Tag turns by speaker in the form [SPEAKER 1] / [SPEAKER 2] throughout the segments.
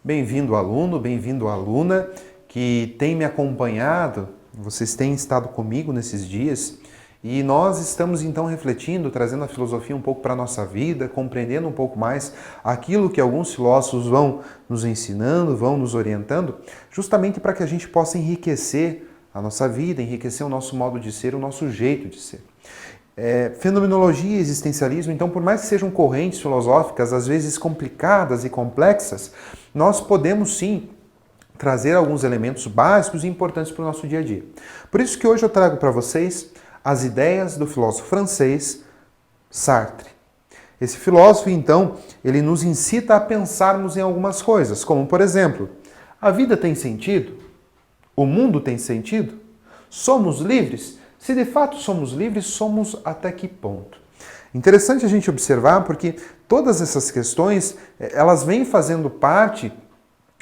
[SPEAKER 1] Bem-vindo, aluno, bem-vindo, aluna, que tem me acompanhado, vocês têm estado comigo nesses dias e nós estamos então refletindo, trazendo a filosofia um pouco para a nossa vida, compreendendo um pouco mais aquilo que alguns filósofos vão nos ensinando, vão nos orientando, justamente para que a gente possa enriquecer a nossa vida, enriquecer o nosso modo de ser, o nosso jeito de ser. Fenomenologia e existencialismo, então, por mais que sejam correntes filosóficas, às vezes complicadas e complexas, nós podemos sim trazer alguns elementos básicos e importantes para o nosso dia a dia. Por isso que hoje eu trago para vocês as ideias do filósofo francês Sartre. Esse filósofo, então, ele nos incita a pensarmos em algumas coisas, como, por exemplo, a vida tem sentido? O mundo tem sentido? Somos livres? Se de fato somos livres, somos até que ponto? Interessante a gente observar porque todas essas questões, elas vêm fazendo parte,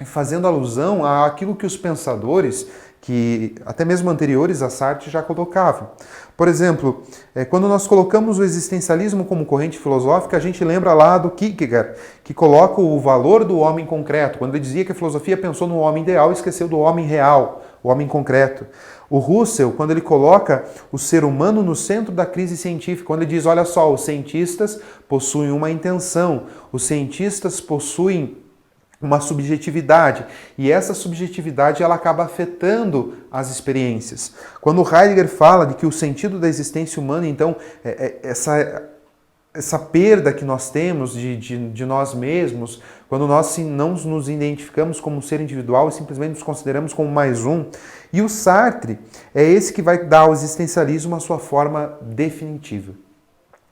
[SPEAKER 1] fazendo alusão àquilo que os pensadores, que até mesmo anteriores a Sartre, já colocavam. Por exemplo, quando nós colocamos o existencialismo como corrente filosófica, a gente lembra lá do Kierkegaard, que coloca o valor do homem concreto, quando ele dizia que a filosofia pensou no homem ideal e esqueceu do homem real, o homem concreto. O Russell, quando ele coloca o ser humano no centro da crise científica, quando ele diz, olha só, os cientistas possuem uma intenção, os cientistas possuem uma subjetividade, e essa subjetividade ela acaba afetando as experiências. Quando Heidegger fala de que o sentido da existência humana, então, essa perda que nós temos de nós mesmos, quando nós não nos identificamos como um ser individual e simplesmente nos consideramos como mais um. E o Sartre é esse que vai dar ao existencialismo a sua forma definitiva.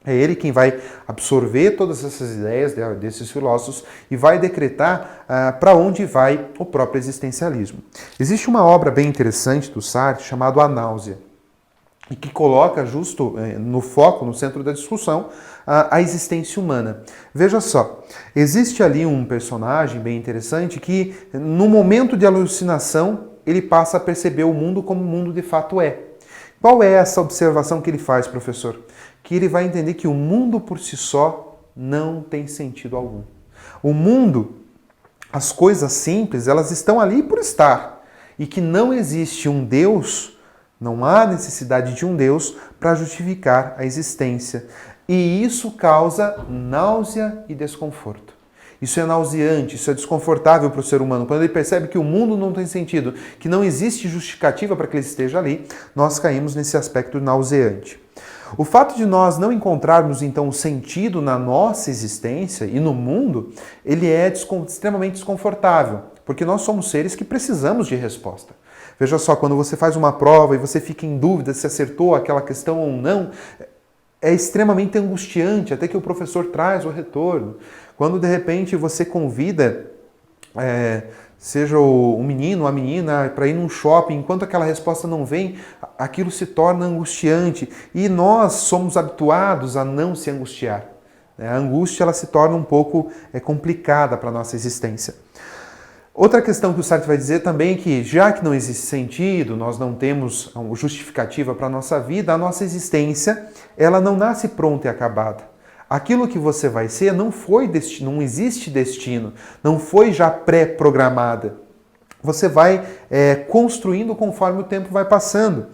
[SPEAKER 1] É ele quem vai absorver todas essas ideias desses filósofos e vai decretar para onde vai o próprio existencialismo. Existe uma obra bem interessante do Sartre chamada A Náusea, e que coloca justo no foco, no centro da discussão, a existência humana. Veja só, existe ali um personagem bem interessante que, no momento de alucinação, ele passa a perceber o mundo como o mundo de fato é. Qual é essa observação que ele faz, professor? Que ele vai entender que o mundo por si só não tem sentido algum. O mundo, as coisas simples, elas estão ali por estar. E que não existe um Deus, não há necessidade de um Deus para justificar a existência. E isso causa náusea e desconforto. Isso é nauseante, isso é desconfortável para o ser humano. Quando ele percebe que o mundo não tem sentido, que não existe justificativa para que ele esteja ali, nós caímos nesse aspecto nauseante. O fato de nós não encontrarmos, então, o sentido na nossa existência e no mundo, ele é extremamente desconfortável, porque nós somos seres que precisamos de resposta. Veja só, quando você faz uma prova e você fica em dúvida se acertou aquela questão ou não, é extremamente angustiante, até que o professor traz o retorno. Quando, de repente, você convida, seja o menino ou a menina, para ir num shopping, enquanto aquela resposta não vem, aquilo se torna angustiante. E nós somos habituados a não se angustiar. A angústia ela se torna um pouco complicada para a nossa existência. Outra questão que o Sartre vai dizer também é que, já que não existe sentido, nós não temos justificativa para a nossa vida, a nossa existência ela não nasce pronta e acabada. Aquilo que você vai ser não existe destino, não foi já pré-programada. Você vai construindo conforme o tempo vai passando.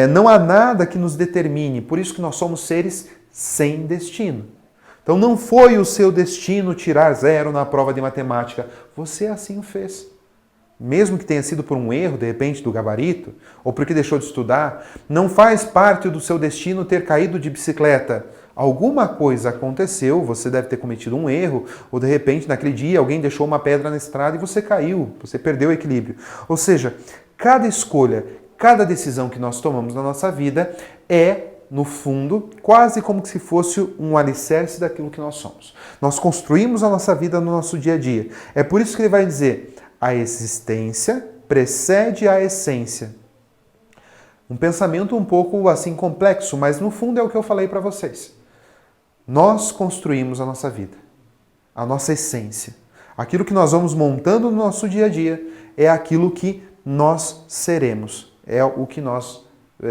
[SPEAKER 1] Não há nada que nos determine, por isso que nós somos seres sem destino. Então não foi o seu destino tirar 0 na prova de matemática. Você assim o fez. Mesmo que tenha sido por um erro, de repente, do gabarito, ou porque deixou de estudar, não faz parte do seu destino ter caído de bicicleta. Alguma coisa aconteceu, você deve ter cometido um erro, ou de repente, naquele dia, alguém deixou uma pedra na estrada e você caiu, você perdeu o equilíbrio. Ou seja, cada escolha, cada decisão que nós tomamos na nossa vida é, no fundo, quase como se fosse um alicerce daquilo que nós somos. Nós construímos a nossa vida no nosso dia a dia. É por isso que ele vai dizer, a existência precede a essência. Um pensamento um pouco assim complexo, mas no fundo é o que eu falei para vocês. Nós construímos a nossa vida, a nossa essência. Aquilo que nós vamos montando no nosso dia a dia é aquilo que nós seremos, é o que nós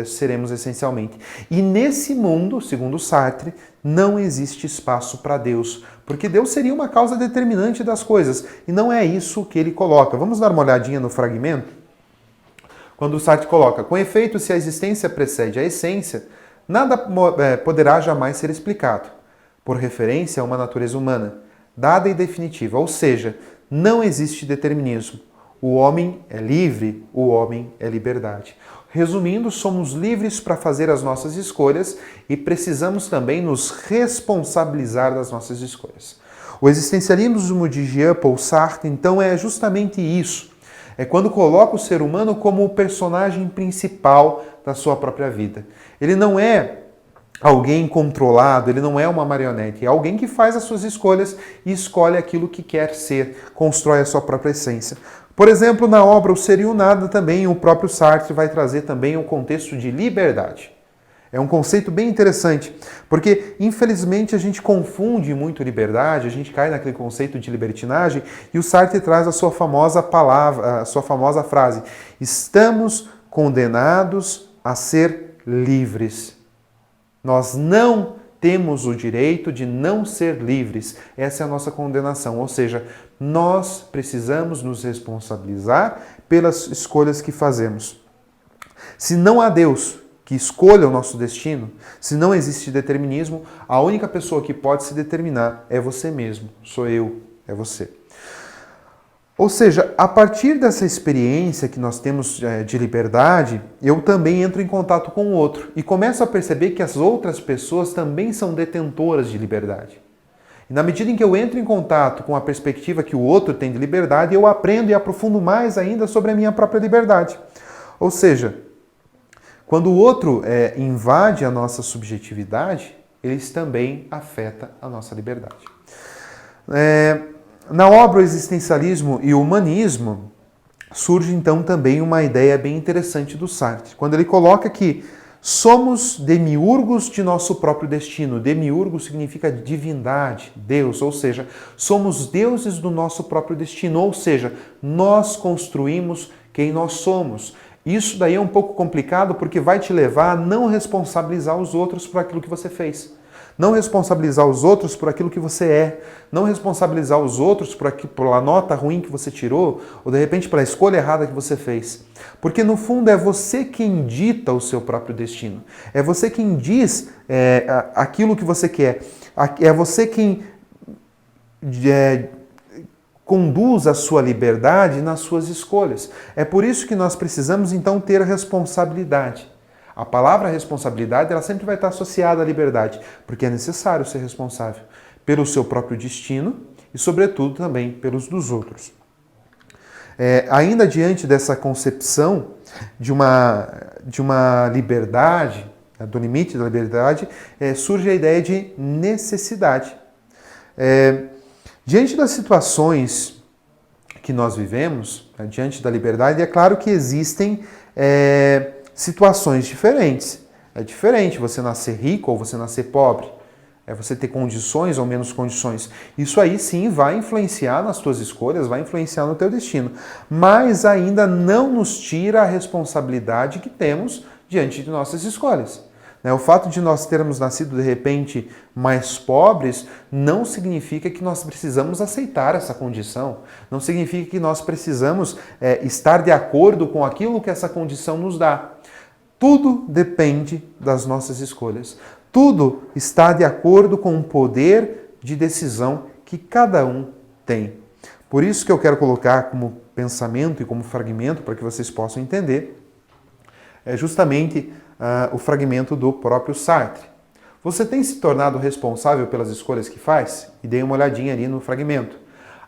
[SPEAKER 1] seremos essencialmente. E nesse mundo, segundo Sartre, não existe espaço para Deus, porque Deus seria uma causa determinante das coisas, e não é isso que ele coloca. Vamos dar uma olhadinha no fragmento? Quando o Sartre coloca, com efeito, se a existência precede a essência, nada poderá jamais ser explicado, por referência a uma natureza humana, dada e definitiva, ou seja, não existe determinismo. O homem é livre, o homem é liberdade. Resumindo, somos livres para fazer as nossas escolhas e precisamos também nos responsabilizar das nossas escolhas. O existencialismo de Jean-Paul Sartre, então, é justamente isso. É quando coloca o ser humano como o personagem principal da sua própria vida. Ele não é alguém controlado, ele não é uma marionete, é alguém que faz as suas escolhas e escolhe aquilo que quer ser, constrói a sua própria essência. Por exemplo, na obra O Ser e o Nada também, o próprio Sartre vai trazer também um contexto de liberdade. É um conceito bem interessante, porque infelizmente a gente confunde muito liberdade, a gente cai naquele conceito de libertinagem, e o Sartre traz a sua famosa palavra, a sua famosa frase: estamos condenados a ser livres. Nós não temos o direito de não ser livres. Essa é a nossa condenação. Ou seja, nós precisamos nos responsabilizar pelas escolhas que fazemos. Se não há Deus que escolha o nosso destino, se não existe determinismo, a única pessoa que pode se determinar é você mesmo. Sou eu, é você. Ou seja, a partir dessa experiência que nós temos de liberdade, eu também entro em contato com o outro e começo a perceber que as outras pessoas também são detentoras de liberdade. E na medida em que eu entro em contato com a perspectiva que o outro tem de liberdade, eu aprendo e aprofundo mais ainda sobre a minha própria liberdade. Ou seja, quando o outro invade a nossa subjetividade, eles também afetam a nossa liberdade. Na obra O Existencialismo e o Humanismo, surge então também uma ideia bem interessante do Sartre, quando ele coloca que somos demiurgos de nosso próprio destino. Demiurgo significa divindade, Deus, ou seja, somos deuses do nosso próprio destino, ou seja, nós construímos quem nós somos. Isso daí é um pouco complicado porque vai te levar a não responsabilizar os outros por aquilo que você fez. Não responsabilizar os outros por aquilo que você é. Não responsabilizar os outros pela nota ruim que você tirou ou, de repente, pela escolha errada que você fez. Porque, no fundo, é você quem dita o seu próprio destino. É você quem diz aquilo que você quer. É você quem conduz a sua liberdade nas suas escolhas. É por isso que nós precisamos, então, ter responsabilidade. A palavra responsabilidade ela sempre vai estar associada à liberdade, porque é necessário ser responsável pelo seu próprio destino e, sobretudo, também pelos dos outros. Ainda diante dessa concepção de uma liberdade, do limite da liberdade, surge a ideia de necessidade. Diante das situações que nós vivemos, diante da liberdade, é claro que existem situações diferentes. É diferente você nascer rico ou você nascer pobre. É você ter condições ou menos condições. Isso aí sim vai influenciar nas tuas escolhas, vai influenciar no teu destino. Mas ainda não nos tira a responsabilidade que temos diante de nossas escolhas. O fato de nós termos nascido de repente mais pobres não significa que nós precisamos aceitar essa condição. Não significa que nós precisamos estar de acordo com aquilo que essa condição nos dá. Tudo depende das nossas escolhas. Tudo está de acordo com o poder de decisão que cada um tem. Por isso que eu quero colocar como pensamento e como fragmento, para que vocês possam entender, justamente o fragmento do próprio Sartre. Você tem se tornado responsável pelas escolhas que faz? E dei uma olhadinha ali no fragmento.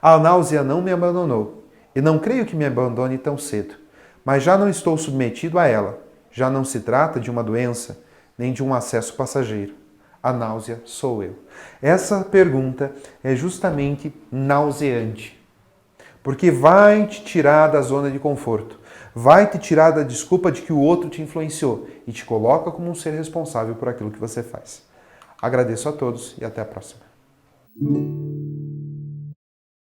[SPEAKER 1] A náusea não me abandonou, e não creio que me abandone tão cedo, mas já não estou submetido a ela. Já não se trata de uma doença, nem de um acesso passageiro. A náusea sou eu. Essa pergunta é justamente nauseante, porque vai te tirar da zona de conforto, vai te tirar da desculpa de que o outro te influenciou e te coloca como um ser responsável por aquilo que você faz. Agradeço a todos e até a próxima.